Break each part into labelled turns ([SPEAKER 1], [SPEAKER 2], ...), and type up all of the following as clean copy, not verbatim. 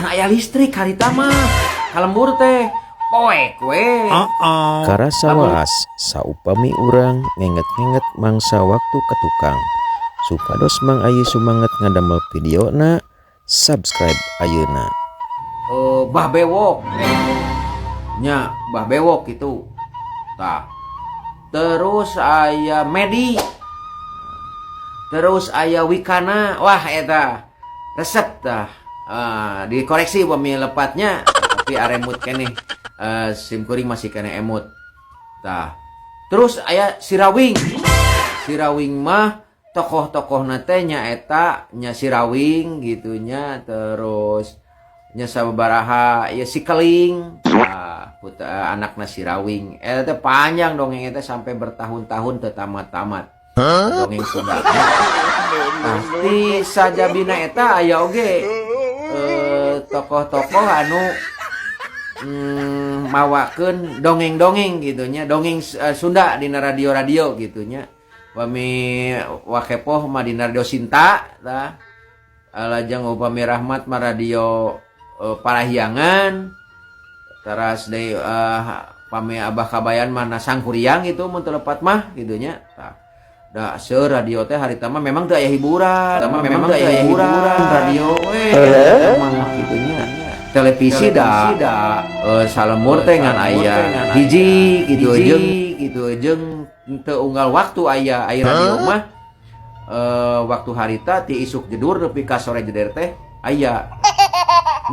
[SPEAKER 1] can aya listrik harita mah kalembur teh poek we.
[SPEAKER 2] Karasa waas saupami urang ngenget-ngenget mangsa waktu ke tukang. Supados Mang Ayu sumanget ngadamel videona, subscribe ayeuna.
[SPEAKER 1] Bah bewok nya bah bewok itu tah. Terus aya Medi, terus aya Wikana. Wah eta resep tah. Dikoreksi bumi lepatnya tapi aremut keneh. Sim kuring masih kena emut tah. Terus aya Sirawing. Sirawing mah tokoh-tokoh nate nyaeta nya Sirawing gitunya. Terus nya sababaraha ya si Keling, anakna Sirawing. Eta panjang dongeng eta sampai bertahun-tahun teu tamat-tamat. Dongeng Sunda. Pasti sajabina eta aya oge tokoh-tokoh anu mawakeun dongeng-dongeng gitunya, dongeng Sunda dina radio-radio gitunya. Wami wakepoh mah dina radio Sinta tah. Lajeng upami Rahmat mah radio Parahyangan. Teras deui pami Abah Kabayan mana Sangkuriang itu mun teu lepat mah gitunya. Tah. Da seur radio teh harita mah memang teu aya hiburan, memang teu aya hiburan radio we emang gitunya. Televisi da salemur teh ngan aya hiji gitu jeung teu unggal waktu aya radio mah waktu harita ti isuk jedur nepi ka sore jeder teh aya.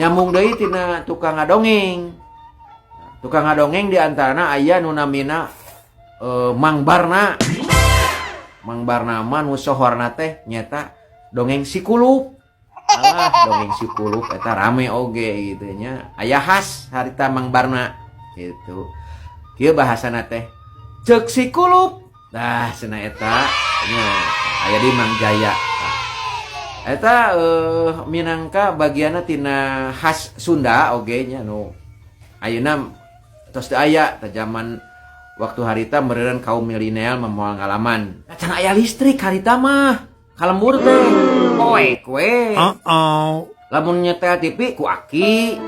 [SPEAKER 1] Nyambung deui tina tukang ngadongeng. Tukang ngadongeng di antarana aya nu namina Mang Barna. Mang Barna mah nu sohorna teh nyata dongeng si Kulup. Alah dongeng si Kulup eta rame oge gitu nya. Aya khas harita Mang Barna gitu. Kieu bahasana teh ceuk si Kulup. Nah cenah eta nya aya di Mang Jaya. Eta minangka bagianna tina khas Sunda oge nya nu ayeuna tos teu aya teh zaman waktu harita meureun kaum milenial memoal ngalaman. Can aya listrik harita mah kalembur teh poek we. Lamun nyetel TV ku aki.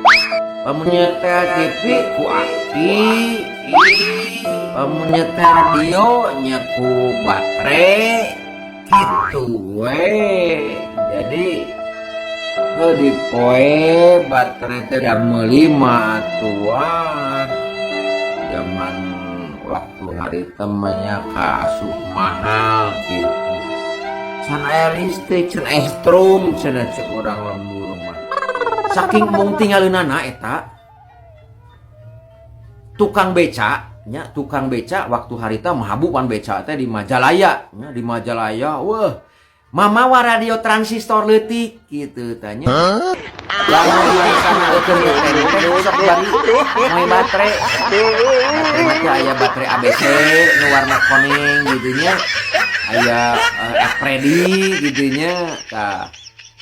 [SPEAKER 1] Lamun nyetel TV ku aki. Lamun nyetel radio nya ku baterai. Gitu we. Jadi di poe baterai teh da meuli mah tuan. Zaman waktu hari temennya kasuh mahal gitu. Can aya listrik, can aya strom, cenah cek urang lembur mah. Saking mung tinggalieunana eta tukang beca nya, tukang beca waktu harita mahabu pan beca teh di Majalaya nya, di Majalaya. Wah, mamawa radio transistor leutik gitu tanya. Lamun biasana eukeun sok bari moe baterai. Baterai mah aya baterai ABC nu warna kuning gitu nya. Aya Freddy gitu nya. Tah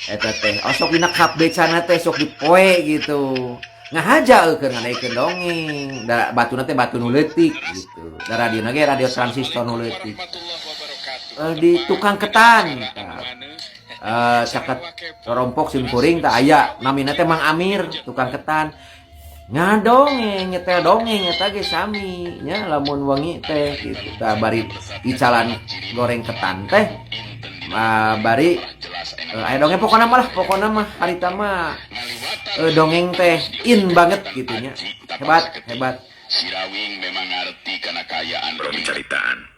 [SPEAKER 1] eta teh sok dina kap becana teh sok dipoe gitu. Ngahaja eukeun ngadaikeun dongeng. Da batuna teh batu nu leutik gitu. Da radiona ge radio transistor nu leutik. Di tukang ketan caket rompok sim kuring tak aya namina teh Mang Amir tukang ketan ngadongeng nyetel dongeng eta ge sami nya lamun wengi teh gitu. Tah bari dicalan goreng ketan teh bari aya dongeng pokona mah harita mah dongeng teh in banget gitu nya. Hebat.
[SPEAKER 3] Sirawing memang ngarti kana kayaan berceritaan.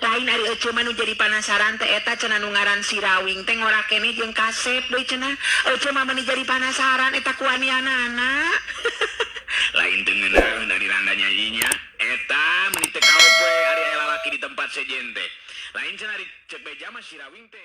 [SPEAKER 4] Lain ari ece mah nu jadi penasaran teh eta cenah nu ngaran Sirawing teh ngora keneh jeung kasep deui cenah. Ece mah meuni jadi penasaran eta ku anianana.
[SPEAKER 3] Lain teu ngeunaheun dari randa nyanyinya eta meuni teu kaopoe ari aya lalaki di tempat sejen teh. Lain cenah di cek beja mah Sirawing teh